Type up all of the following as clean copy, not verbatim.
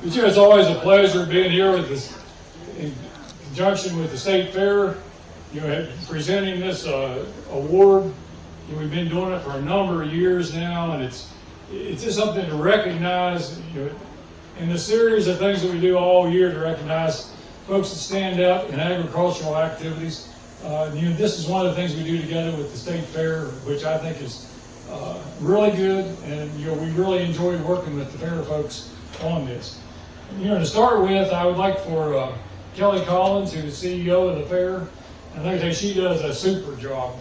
But you know, it's always a pleasure being here with this, in conjunction with the State Fair, you know, presenting this award. You know, we've been doing it for a number of years now, and it's just something to recognize, you know, in the series of things that we do all year to recognize folks that stand out in agricultural activities. You know, this is one of the things we do together with the State Fair, which I think is really good, and you know, we really enjoy working with the fair folks on this. You know, to start with, I would like for Kelly Collins, who's the CEO of the fair, and like I say, she does a super job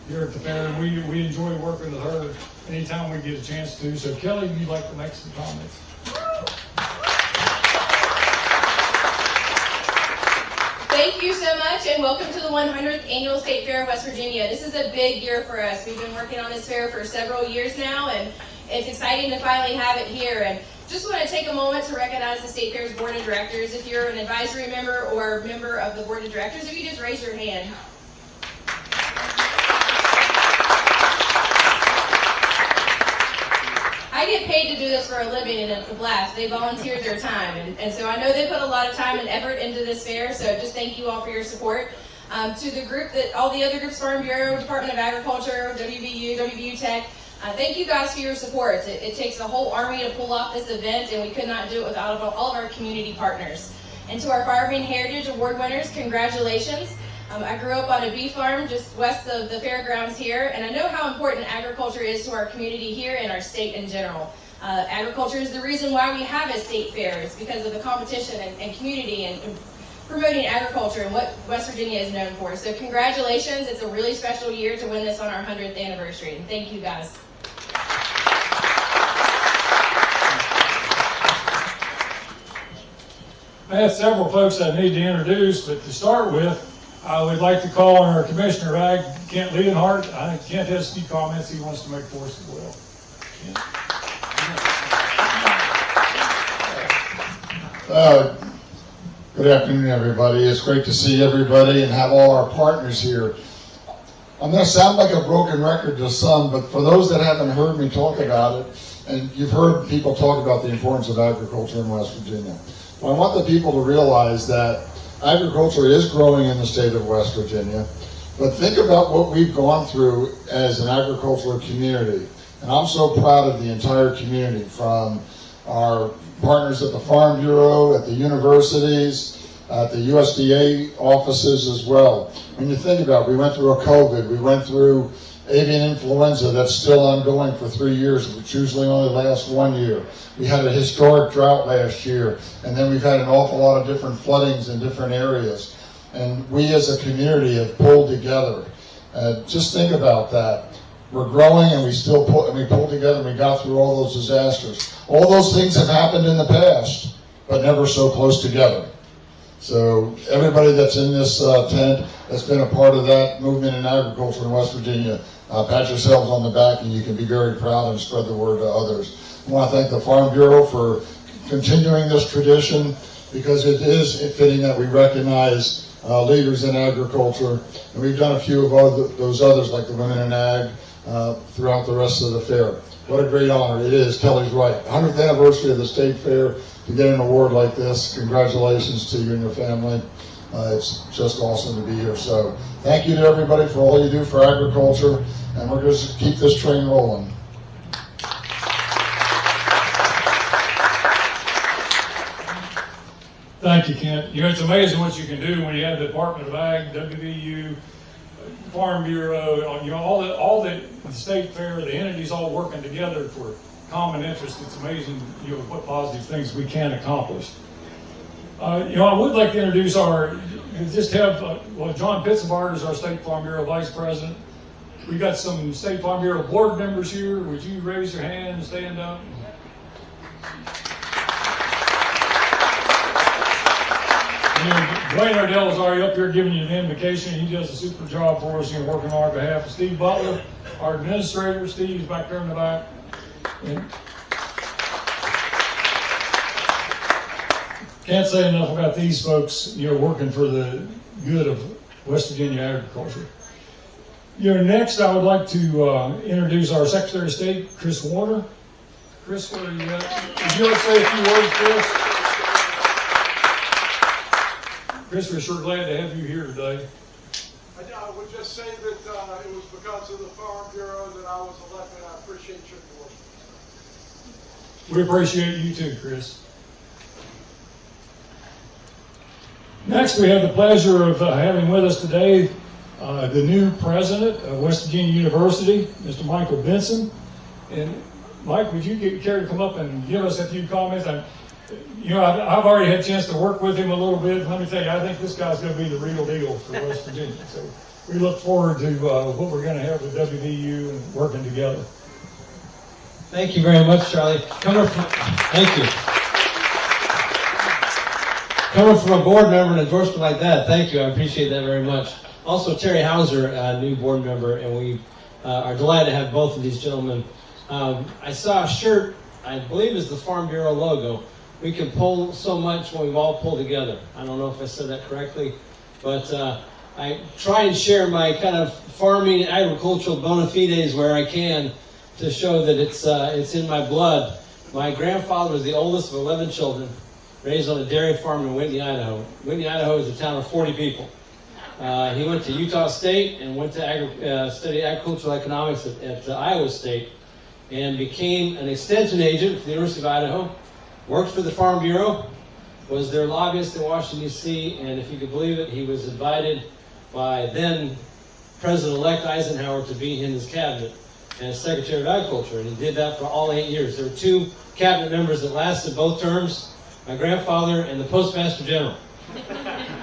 here at the fair, and we enjoy working with her anytime we get a chance to. So Kelly, would you like to make some comments? Thank you so much, and welcome to the 100th Annual State Fair of West Virginia. This is a big year for us. We've been working on this fair for several years now, and it's exciting to finally have it here. And just want to take a moment to recognize the State Fair's Board of Directors. If you're an advisory member or member of the Board of Directors, if you just raise your hand. I get paid to do this for a living, and it's a blast. They volunteered their time, and so I know they put a lot of time and effort into this fair, so just thank you all for your support. To the group, all the other groups, Farm Bureau, Department of Agriculture, WVU Tech, thank you guys for your support. It takes a whole army to pull off this event, and we could not do it without all of our community partners. And to our Farming Heritage Award winners, congratulations. I grew up on a bee farm just west of the fairgrounds here, and I know how important agriculture is to our community here and our state in general. Agriculture is the reason why we have a state fair. It's because of the competition and community and promoting agriculture and what West Virginia is known for. So congratulations. It's a really special year to win this on our 100th anniversary. And thank you, guys. I have several folks I need to introduce, but to start with, I would like to call on our Commissioner of Ag, Kent Ledenhart. I think Kent has a few comments he wants to make for us as well. Good afternoon, everybody. It's great to see everybody and have all our partners here. I'm going to sound like a broken record to some, but for those that haven't heard me talk about it, and you've heard people talk about the importance of agriculture in West Virginia, well, I want the people to realize that agriculture is growing in the state of West Virginia, but think about what we've gone through as an agricultural community. And I'm so proud of the entire community, from our partners at the Farm Bureau, at the universities, at the USDA offices as well. When you think about it, we went through a COVID, we went through avian influenza that's still ongoing for 3 years, which usually only lasts 1 year. We had a historic drought last year, and then we've had an awful lot of different floodings in different areas. And we as a community have pulled together. Just think about that. We're growing, and we pulled together, and we got through all those disasters. All those things have happened in the past, but never so close together. So everybody that's in this tent that's been a part of that movement in agriculture in West Virginia, pat yourselves on the back, and you can be very proud and spread the word to others. I want to thank the Farm Bureau for continuing this tradition, because it is fitting that we recognize leaders in agriculture, and we've done a few of those others, like the Women in Ag, throughout the rest of the fair. What a great honor it is. Kelly's right. 100th anniversary of the State Fair, to get an award like this. Congratulations to you and your family. It's just awesome to be here. So thank you to everybody for all you do for agriculture, and we're going to keep this train rolling. Thank you, Kent. You know, it's amazing what you can do when you have the Department of Ag, WVU, Farm Bureau, you know, all the State Fair, the entities all working together for common interest. It's amazing, you know, what positive things we can accomplish. You know, I would like to introduce John Pitzenbarger is our State Farm Bureau Vice President. We got some State Farm Bureau board members here. Would you raise your hand and stand up? You know, Dwayne Ardell is already up here giving you an invocation. He does a super job for us, you know, working on our behalf. Steve Butler, our administrator. Steve's back there in the back. And can't say enough about these folks, you know, working for the good of West Virginia agriculture. You know, next I would like to introduce our Secretary of State, Chris Warner. Chris, where are you at? Would you like to say a few words, Chris? Chris, we're sure glad to have you here today. I would just say that it was because of the Farm Bureau that I was elected. I appreciate your endorsement. We appreciate you too, Chris. Next, we have the pleasure of having with us today the new president of West Virginia University, Mr. Michael Benson. And Mike, would you care to come up and give us a few comments? I've already had a chance to work with him a little bit. Let me tell you, I think this guy's going to be the real deal for West Virginia. So we look forward to what we're going to have with WVU and working together. Thank you very much, Charlie. Thank you. Coming from a board member, an endorsement like that, thank you. I appreciate that very much. Also, Terry Hauser, a new board member, and we are delighted to have both of these gentlemen. I saw a shirt, I believe is the Farm Bureau logo. We can pull so much when we've all pulled together. I don't know if I said that correctly, but I try and share my kind of farming and agricultural bona fides where I can to show that it's in my blood. My grandfather was the oldest of 11 children, raised on a dairy farm in Whitney, Idaho. Whitney, Idaho is a town of 40 people. He went to Utah State and went to study agricultural economics at Iowa State and became an extension agent for the University of Idaho, worked for the Farm Bureau, was their lobbyist in Washington, D.C., and if you could believe it, he was invited by then President-elect Eisenhower to be in his cabinet as Secretary of Agriculture, and he did that for all 8 years. There were 2 cabinet members that lasted both terms, my grandfather and the Postmaster General.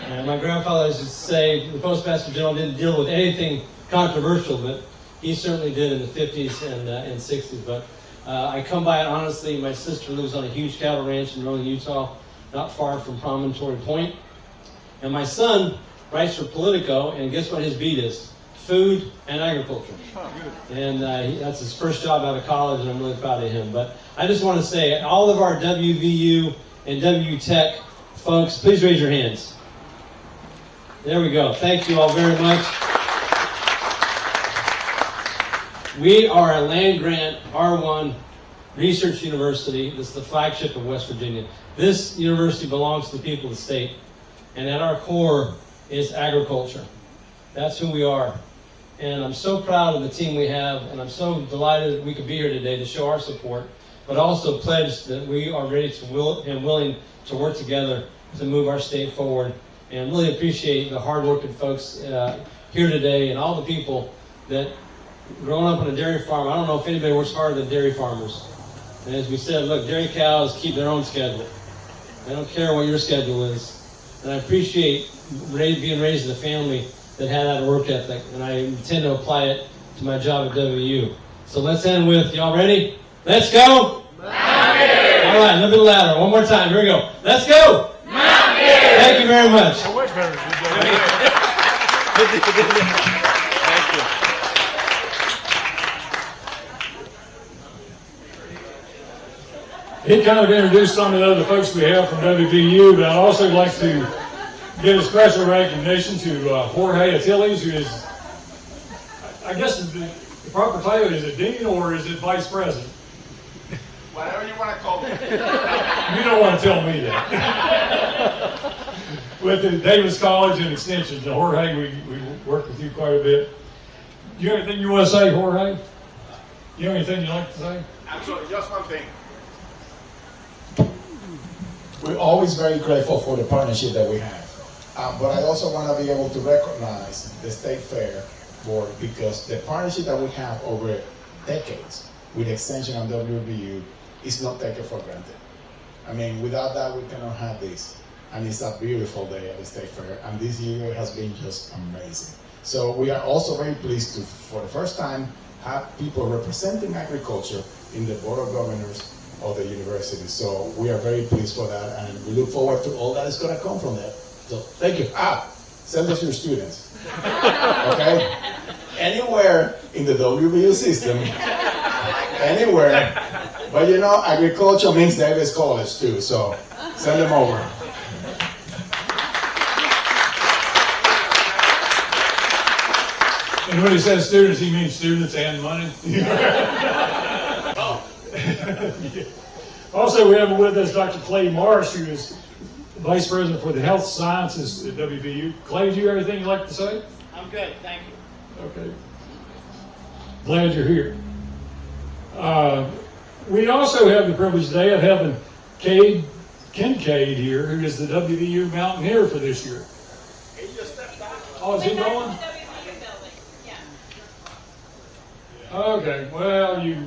And my grandfather used to say the Postmaster General didn't deal with anything controversial, but he certainly did in the 50s and 60s. But I come by it honestly. My sister lives on a huge cattle ranch in northern Utah, not far from Promontory Point. And my son writes for Politico, and guess what his beat is? Food and agriculture. And that's his first job out of college, and I'm really proud of him. But I just want to say, all of our WVU and WTech folks, please raise your hands. There we go. Thank you all very much. We are a land-grant R1 research university. This is the flagship of West Virginia. This university belongs to the people of the state, and at our core is agriculture. That's who we are. And I'm so proud of the team we have, and I'm so delighted that we could be here today to show our support, but also pledge that we are ready to willing to work together to move our state forward. And really appreciate the hard-working folks here today and all the people that growing up on a dairy farm. I don't know if anybody works harder than dairy farmers. And as we said, look, dairy cows keep their own schedule. They don't care what your schedule is. And I appreciate being raised in a family that had that work ethic, and I intend to apply it to my job at WVU. So let's end with, y'all ready? Let's go! Mountain! All right, a little bit louder. One more time. Here we go. Let's go! Mountain! Thank you very much. He kind of introduced some of the other folks we have from WVU, but I'd also like to give a special recognition to Jorge Atiles, who is, I guess the proper title, is it Dean or is it Vice President? Whatever you want to call me. You don't want to tell me that. With the Davis College and Extension, so Jorge, we worked with you quite a bit. Do you have anything you want to say, Jorge? You have anything you'd like to say? Absolutely, just one thing. We're always very grateful for the partnership that we have. But I also want to be able to recognize the State Fair Board, because the partnership that we have over decades with Extension and WVU is not taken for granted. I mean, without that, we cannot have this. And it's a beautiful day at the State Fair, and this year has been just amazing. So we are also very pleased to, for the first time, have people representing agriculture in the Board of Governors of the university. So we are very pleased for that, and we look forward to all that is going to come from that. So thank you. Send us your students. Okay? Anywhere in the WVU system, anywhere. But you know, agriculture means Davis College too, so send them over. And when he says students, he means students and money. Also, we have with us Dr. Clay Marsh, who is Vice President for the Health Sciences at WVU. Clay, do you have anything you'd like to say? I'm good, thank you. Okay. Glad you're here. We also have the privilege today of having Cade Kincaid here, who is the WVU Mountaineer for this year. He just stepped out. Oh, is he going? Okay, well, you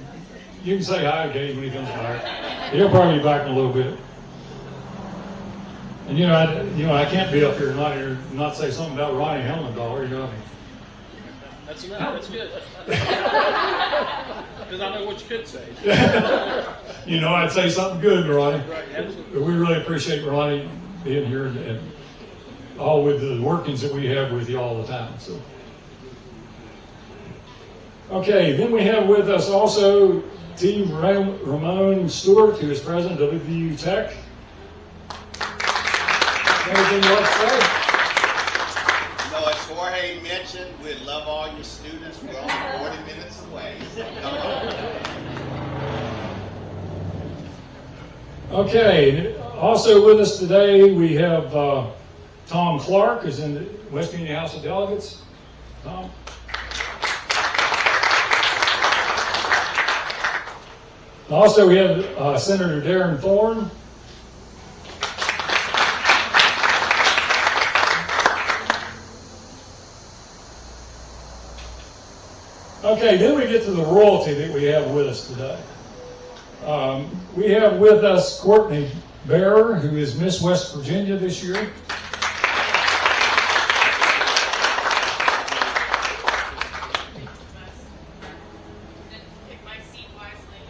can say hi to Cade when he comes back. He'll probably be back in a little bit. And I can't be up here and not say something about Ronnie Helmendauer, you know what I mean? That's good. Because I know what you could say. I'd say something good, Ronnie. Right, absolutely. But we really appreciate Ronnie being here and all with the workings that we have with you all the time. So, okay, then we have with us also T. Ramon Stewart, who is president of WVU Tech. Anything you want to say? No, as Jorge mentioned, we love all your students. We're only 40 minutes away. So come on. Okay, also with us today we have Tom Clark, who's in the West Virginia House of Delegates. Tom. Also we have Senator Darren Thorne. Okay, then we get to the royalty that we have with us today. We have with us Courtney Bearer, who is Miss West Virginia this year. Pick my seat wisely.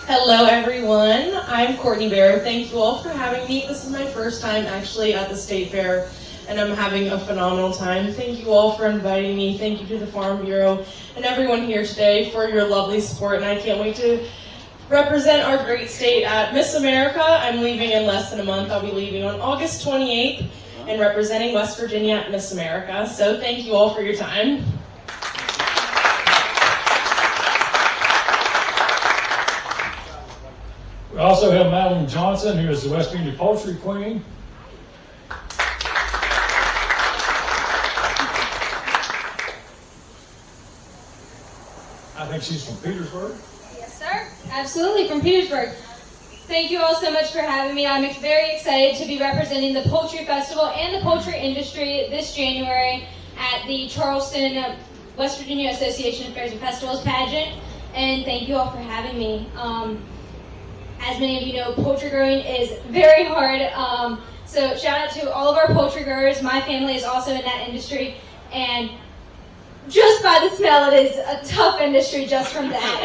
Hello everyone, I'm Courtney Bear. Thank you all for having me. This is my first time actually at the State Fair and I'm having a phenomenal time. Thank you all for inviting me. Thank you to the Farm Bureau and everyone here today for your lovely support, and I can't wait to represent our great state at Miss America. I'm leaving in less than a month. I'll be leaving on August 28th and representing West Virginia at Miss America. So thank you all for your time. We also have Madeline Johnson, who is the West Virginia Poultry Queen. I think she's from Petersburg. Yes, sir. Absolutely, from Petersburg. Thank you all so much for having me. I'm very excited to be representing the Poultry Festival and the poultry industry this January at the Charleston, West Virginia Association of Fairs and Festivals pageant. And thank you all for having me. As many of you know, poultry growing is very hard. So shout out to all of our poultry growers. My family is also in that industry. And just by the smell, it is a tough industry just from that.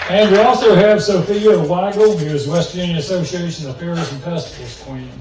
And we also have Sophia Weigel, who is West Virginia Association of Fairs and Festivals Queen.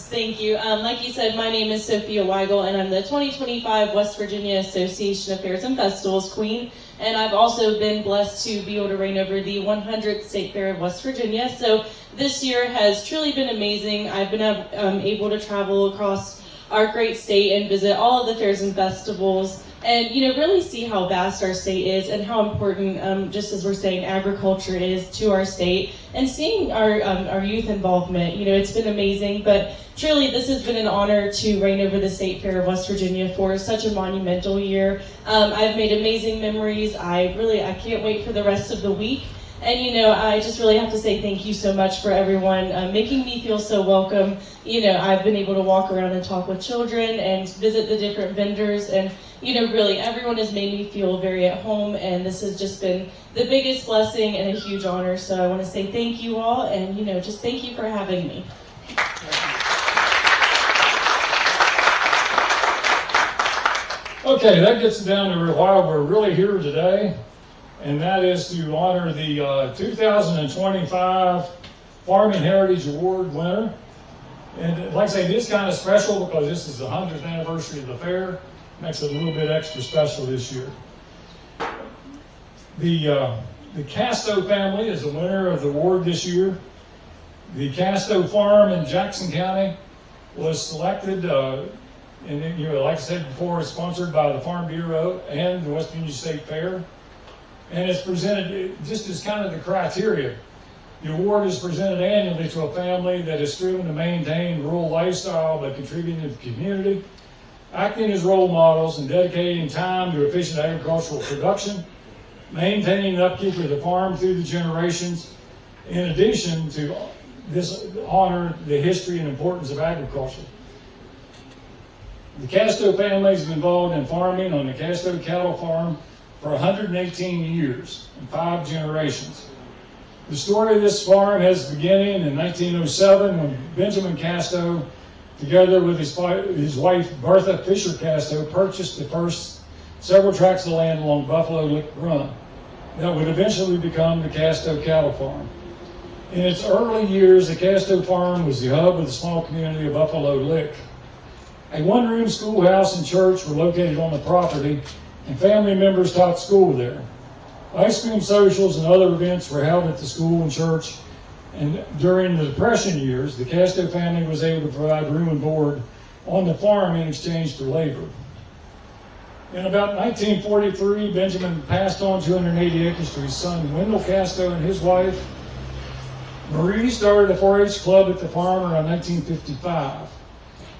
Thank you. Like you said, my name is Sophia Weigel, and I'm the 2025 West Virginia Association of Fairs and Festivals Queen. And I've also been blessed to be able to reign over the 100th State Fair of West Virginia. So this year has truly been amazing. I've been able to travel across our great state and visit all of the fairs and festivals, and really see how vast our state is and how important, just as we're saying, agriculture is to our state, and seeing our youth involvement. It's been amazing. But truly, this has been an honor to reign over the State Fair of West Virginia for such a monumental year. I've made amazing memories. I can't wait for the rest of the week. And, I just really have to say thank you so much for everyone making me feel so welcome. I've been able to walk around and talk with children and visit the different vendors. And, really everyone has made me feel very at home. And this has just been the biggest blessing and a huge honor. So I want to say thank you all. And, just thank you for having me. Okay, that gets down to why we're really here today, and that is to honor the 2025 Farming Heritage Award winner. And like I say, it is kind of special because this is the 100th anniversary of the fair. Makes it a little bit extra special this year. The Casto family is the winner of the award this year. The Casto Farm in Jackson County was selected, and like I said before, it's sponsored by the Farm Bureau and the West Virginia State Fair. And it's presented just as kind of the criteria. The award is presented annually to a family that has striven to maintain rural lifestyle by contributing to the community, acting as role models and dedicating time to efficient agricultural production, maintaining the upkeep of the farm through the generations, in addition to this honor the history and importance of agriculture. The Casto family has been involved in farming on the Casto Cattle Farm for 118 years and 5 generations. The story of this farm has beginning in 1907 when Benjamin Casto, together with his wife Bertha Fisher Casto, purchased the first several tracts of land along Buffalo Lick Run that would eventually become the Casto Cattle Farm. In its early years, the Casto Farm was the hub of the small community of Buffalo Lick. A one-room schoolhouse and church were located on the property, and family members taught school there. Ice cream socials and other events were held at the school and church, and during the Depression years, the Casto family was able to provide room and board on the farm in exchange for labor. In about 1943, Benjamin passed on 280 acres to his son Wendell Casto and his wife. Marie started a 4-H club at the farm around 1955.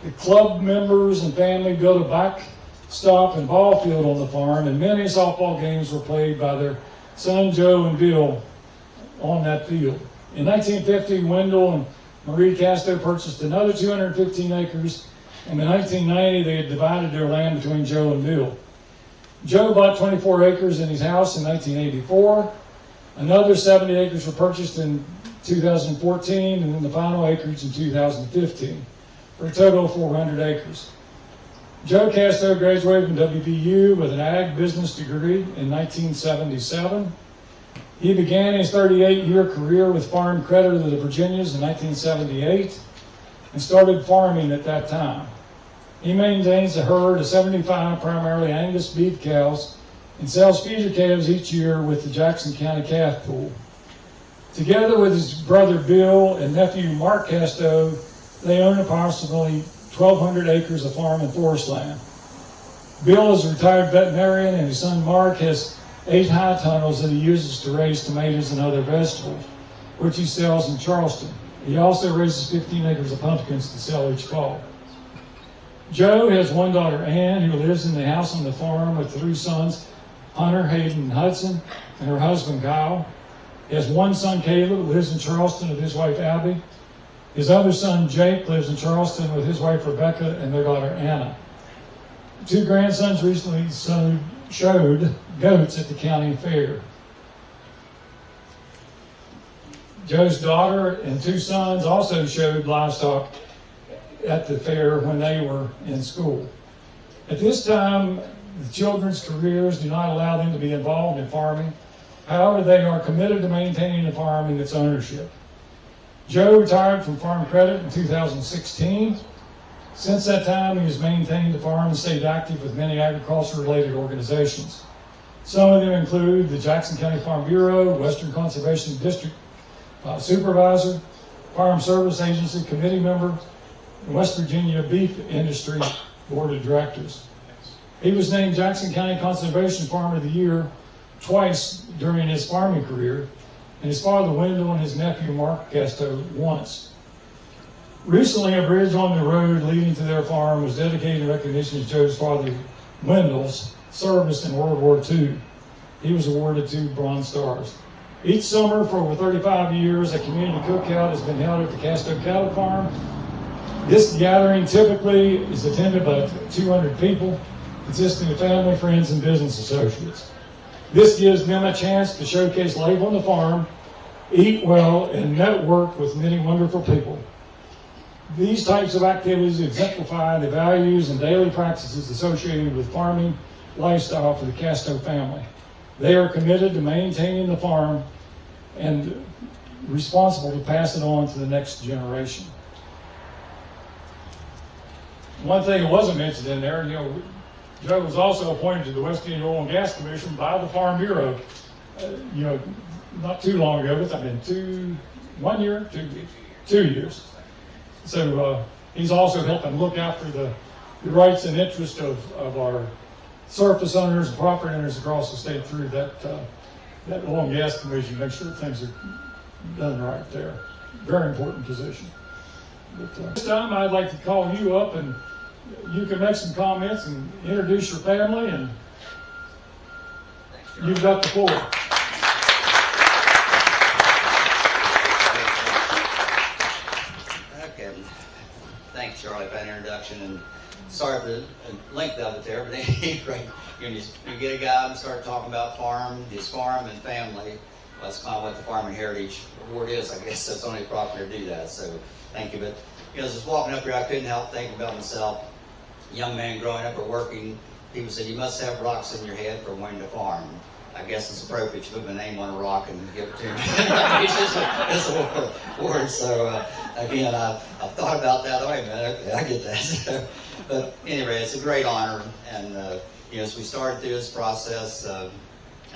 The club members and family built a backstop and ballfield on the farm, and many softball games were played by their son Joe and Bill on that field. In 1950, Wendell and Marie Casto purchased another 215 acres, and in 1990 they had divided their land between Joe and Bill. Joe bought 24 acres in his house in 1984. Another 70 acres were purchased in 2014, and then the final acreage in 2015, for a total of 400 acres. Joe Casto graduated from WVU with an ag business degree in 1977. He began his 38-year career with Farm Credit of the Virginias in 1978 and started farming at that time. He maintains a herd of 75 primarily Angus beef cows and sells feeder calves each year with the Jackson County Calf Pool. Together with his brother Bill and nephew Mark Casto, they own approximately 1,200 acres of farm and forest land. Bill is a retired veterinarian, and his son Mark has 8 high tunnels that he uses to raise tomatoes and other vegetables, which he sells in Charleston. He also raises 15 acres of pumpkins to sell each fall. Joe has one daughter, Ann, who lives in the house on the farm with 3 sons, Hunter, Hayden, and Hudson, and her husband, Kyle. He has one son, Caleb, who lives in Charleston with his wife, Abby. His other son, Jake, lives in Charleston with his wife, Rebecca, and their daughter, Anna. 2 grandsons recently showed goats at the county fair. Joe's daughter and 2 sons also showed livestock at the fair when they were in school. At this time, the children's careers do not allow them to be involved in farming. However, they are committed to maintaining the farm and its ownership. Joe retired from Farm Credit in 2016. Since that time, he has maintained the farm and stayed active with many agriculture-related organizations. Some of them include the Jackson County Farm Bureau, Western Conservation District Supervisor, Farm Service Agency Committee member, and West Virginia Beef Industry Board of Directors. He was named Jackson County Conservation Farmer of the Year twice during his farming career, and his father Wendell and his nephew Mark Casto once. Recently, a bridge on the road leading to their farm was dedicated in recognition of Joe's father Wendell's service in World War II. He was awarded 2 Bronze Stars. Each summer for over 35 years, a community cookout has been held at the Casto Cattle Farm. This gathering typically is attended by 200 people, consisting of family, friends, and business associates. This gives them a chance to showcase life on the farm, eat well, and network with many wonderful people. These types of activities exemplify the values and daily practices associated with farming lifestyle for the Casto family. They are committed to maintaining the farm and responsible to pass it on to the next generation. One thing that wasn't mentioned in there, Joe was also appointed to the West Indian Oil and Gas Commission by the Farm Bureau, not too long ago, but I mean 2 years. So he's also helping look after the rights and interests of our surface owners and property owners across the state through that Oil and Gas Commission, make sure things are done right there. Very important position. But this time I'd like to call you up and you can make some comments and introduce your family, and you've got the floor. Okay. Thanks, Charlie, for that introduction, and sorry for the length of it there, but anyway, you get a guy and start talking about his farm and family. Well, that's kind of what the Farm and Heritage Award is. I guess that's only proper to do that, so thank you. But as I was walking up here, I couldn't help thinking about myself. Young man growing up or working, people said, you must have rocks in your head for wanting to farm. I guess it's appropriate to put my name on a rock and give it to me. It's a word. So again, I've thought about that. Wait a minute, okay, I get that. But anyway, it's a great honor. And as we started through this process, in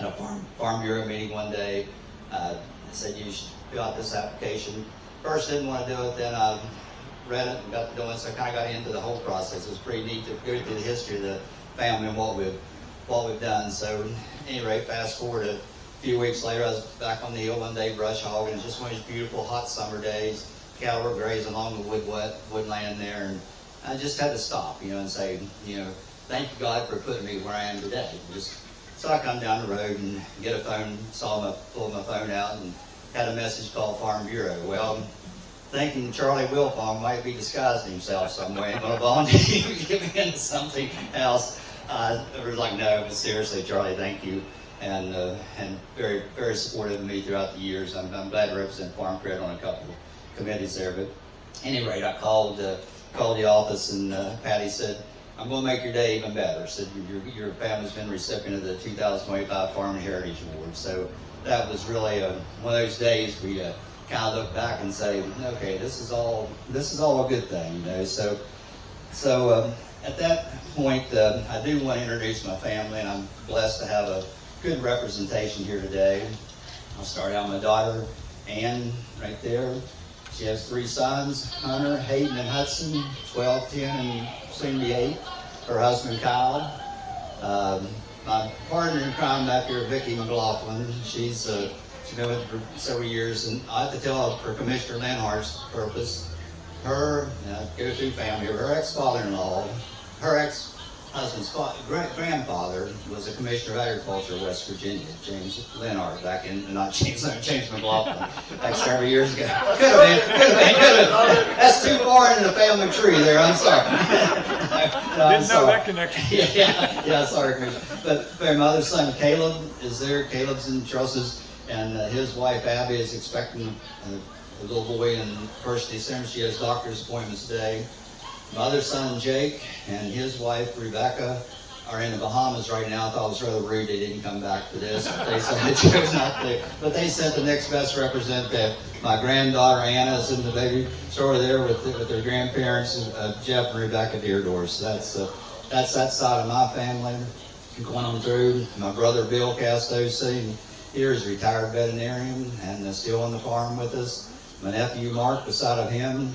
a farm bureau meeting one day, I said you should fill out this application. First, didn't want to do it. Then I read it and got to doing it, so I kind of got into the whole process. It was pretty neat to go through the history of the family and what we've done. So anyway, fast forward a few weeks later, I was back on the hill one day brush hogging. It was just one of these beautiful hot summer days. Cattle were grazing along the woodland there, and I just had to stop, and say, thank you God for putting me where I am today. So I come down the road and get a phone, pulled my phone out and had a message called Farm Bureau. Well, thinking Charlie Wilfong might be disguising himself some way and going to volunteer to get me into something else. I was like, no, but seriously, Charlie, thank you. And very, very supportive of me throughout the years. I'm glad to represent Farm Credit on a couple of committees there. But at any rate, I called the office, and Patty said, I'm going to make your day even better. Said your family's been recipient of the 2025 Farm and Heritage Award. So that was really one of those days we kind of look back and say, okay, this is all a good thing, So at that point, I do want to introduce my family, and I'm blessed to have a good representation here today. I'll start out with my daughter, Ann, right there. She has 3 sons, Hunter, Hayden, and Hudson, 12, 10, and soon to be 8. Her husband, Kyle. My partner in crime back here, Vicki McLaughlin. She's been with me for several years, and I have to tell for Commissioner Lenhart's purpose, her go-to family, her ex-father-in-law, her ex-husband's grandfather was a commissioner of agriculture of West Virginia, James Lenhart, back in, not James McLaughlin, back several years ago. Could have been. That's too far into the family tree there, I'm sorry. Didn't know that connection. Yeah, sorry, Commissioner. But my mother's son, Caleb, is there. Caleb's in Charleston, and his wife, Abby, is expecting a little boy in 1st December. She has doctor's appointments today. My other son, Jake, and his wife, Rebecca, are in the Bahamas right now. I thought it was rather rude they didn't come back for this, but they said they chose not to. But they sent the next best representative. My granddaughter, Anna, is in the baby store there with their grandparents, Jeff and Rebecca Deardorf. So that's that side of my family. Going on through, my brother, Bill Casto, sitting here, is a retired veterinarian and still on the farm with us. My nephew, Mark, beside of him.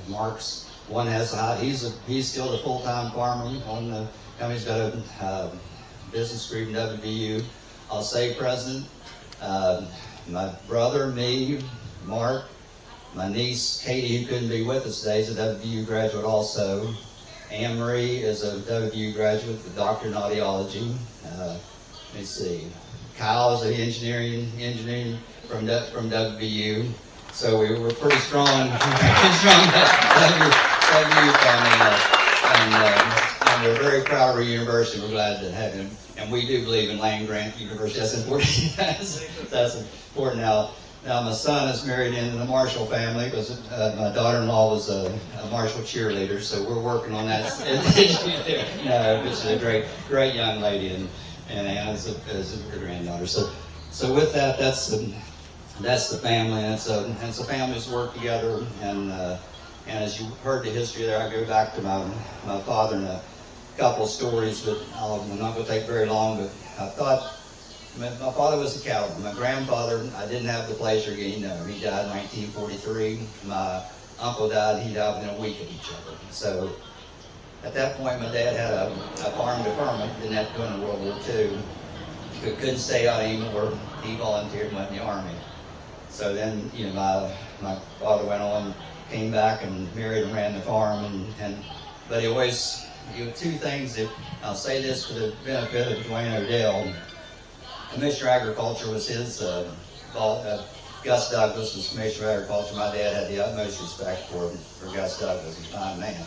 Mark's one has he's still the full-time farmer on the company's got a business group in WVU. I'll say president. My brother, me, Mark, my niece Katie, who couldn't be with us today, is a WVU graduate also. Anne Marie is a WVU graduate, the doctor in audiology. Let's see. Kyle is an engineering from WVU. So we were pretty strong WVU family, and we're very proud of our university. We're glad to have him, and we do believe in land grant university. That's important. That's important. Now my son is married into the Marshall family because my daughter-in-law was a Marshall cheerleader, so we're working on that. She's a great young lady, and Anna is her granddaughter. So with that, that's that's the family, and it's a family's work together. And as you heard the history there, I go back to my father and a couple of stories, but I'm not going to take very long. But I thought my father was a cattleman. My grandfather, I didn't have the pleasure of getting to know him. He died in 1943. My uncle died. He died within a week of each other. So at that point, my dad had a farm deferment. Didn't have to go into World War II. Couldn't stay out anymore. He volunteered and went in the Army. So then, my father went on, came back and married and ran the farm. But he always, two things that, I'll say this for the benefit of Dwayne Odell. Commissioner of Agriculture was his, Gus Douglas was Commissioner of Agriculture. My dad had the utmost respect for Gus Douglas. He's a fine man.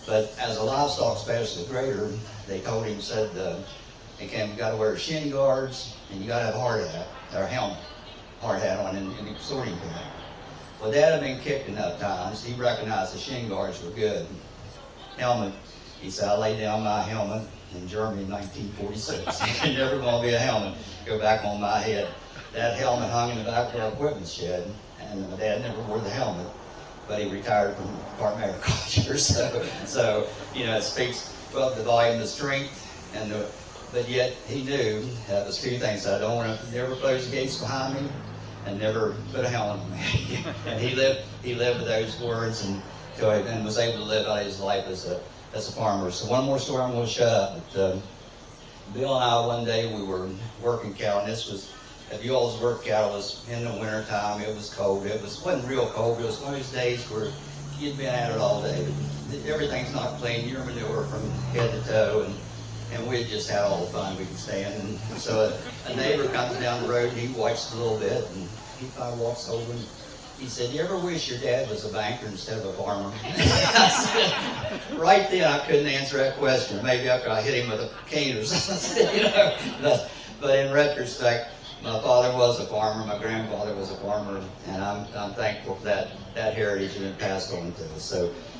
But as a livestock specialist grader, they told him, said, you got to wear shin guards and you got to have a hard hat, or helmet, hard hat on in the sorting pen. Well, Dad had been kicked enough times. He recognized the shin guards were good. Helmet, he said, I laid down my helmet in Germany in 1946. Never going to be a helmet. Go back on my head. That helmet hung in the back of our equipment shed, and my dad never wore the helmet, but he retired from farm agriculture. So it speaks of the volume of strength, but yet he knew that was two things. I don't want to never close the gates behind me, and never put a helmet on me. And he lived with those words, and was able to live out his life as a farmer. So one more story, I'm going to shut up. But, Bill and I, one day, we were working cattle, and this was, if you always work cattle, it was in the winter time, it was cold. It wasn't real cold, it was one of those days where you'd been at it all day. Everything's not clean, your manure from head to toe, and we just had all the fun we could stand. And so a neighbor comes down the road, and he watched a little bit, and he finally walks over, and he said, you ever wish your dad was a banker instead of a farmer? Right then, I couldn't answer that question. Maybe after I hit him with a cane or something, But in retrospect, my father was a farmer, my grandfather was a farmer, and I'm thankful for that heritage and it passed on to us.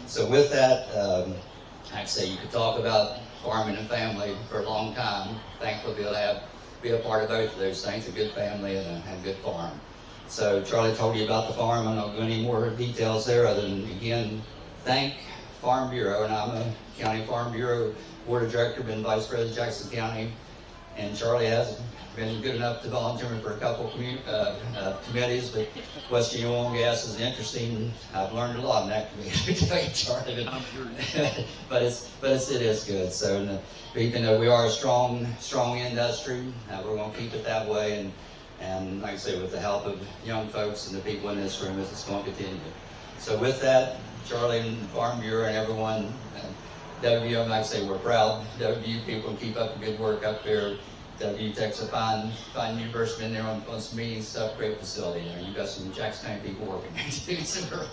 So with that, I'd say you could talk about farming and family for a long time. Thankful to be a part of both of those things, a good family and a good farm. So Charlie told you about the farm. I'm not going any more details there other than, again, thank Farm Bureau. And I'm a County Farm Bureau Board of Director, been Vice President of Jackson County. And Charlie has been good enough to volunteer me for a couple committees, but West Virginia Oil and Gas is interesting. I've learned a lot in that committee, to tell you, Charlie. But it is good. So even though we are a strong industry, we're going to keep it that way. And like I say, with the help of young folks and the people in this room, it's going to continue. So with that, Charlie and Farm Bureau and everyone, WVU, like I say, we're proud. WVU people keep up the good work up there. WVU Tech's a fine university in there on some meetings stuff, great facility there. You've got some Jackson County people working there too, so we're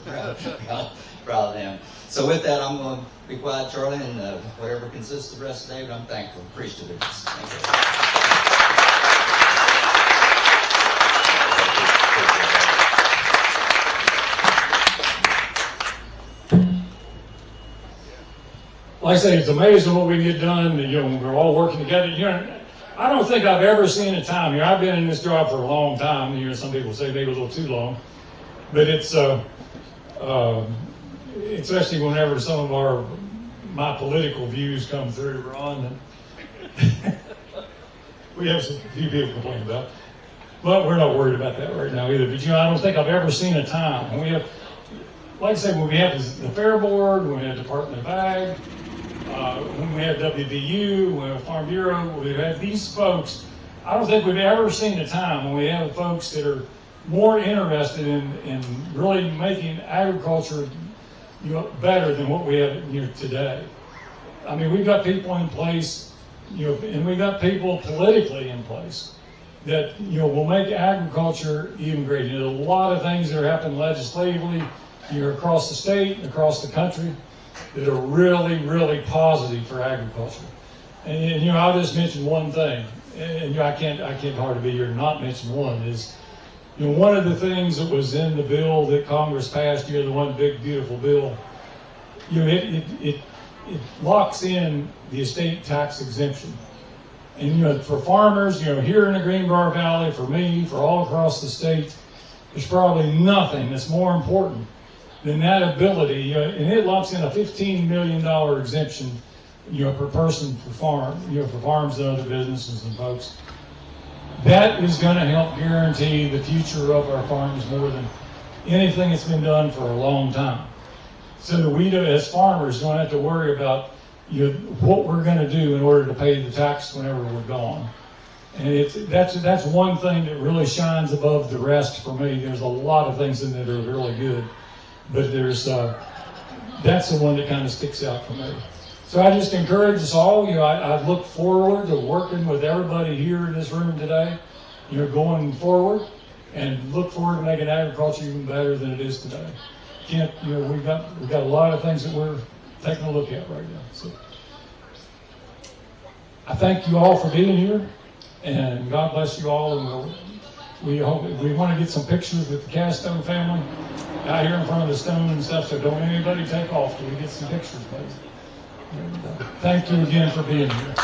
proud of them. So with that, I'm going to be quiet, Charlie, and whatever consists of the rest of the day, but I'm thankful, appreciative of this. Thank you. Like I say, it's amazing what we get done. We're all working together. I don't think I've ever seen a time. I've been in this job for a long time. Some people say maybe a little too long, but it's especially whenever some of my political views come through, Ron. We have a few people complain about, but we're not worried about that right now either. But I don't think I've ever seen a time when we have, like I say, when we have the Fair Board, when we have Department of Ag. When we had WVU, when we had Farm Bureau, we've had these folks. I don't think we've ever seen a time when we have folks that are more interested in really making agriculture better than what we have today. I mean, we've got people in place, and we've got people politically in place that will make agriculture even greater. There's a lot of things that are happening legislatively across the state and across the country that are really, really positive for agriculture. And I'll just mention one thing, and I can't hardly be here to not mention one, is one of the things that was in the bill that Congress passed, the one big beautiful bill, it locks in the estate tax exemption. And for farmers, here in the Greenbrier Valley, for me, for all across the state, there's probably nothing that's more important than that ability, and it locks in a $15 million exemption, per person for for farms and other businesses and folks. That is going to help guarantee the future of our farms more than anything that's been done for a long time. So that we, as farmers, don't have to worry about what we're going to do in order to pay the tax whenever we're gone. And that's one thing that really shines above the rest for me. There's a lot of things in there that are really good, but that's the one that kind of sticks out for me. So I just encourage us all. I look forward to working with everybody here in this room today. Going forward, and look forward to making agriculture even better than it is today. We've got a lot of things that we're taking a look at right now. So I thank you all for being here, and God bless you all. And we want to get some pictures with the Casto family out here in front of the stone and stuff. So don't anybody take off till we get some pictures, please. And, thank you again for being here.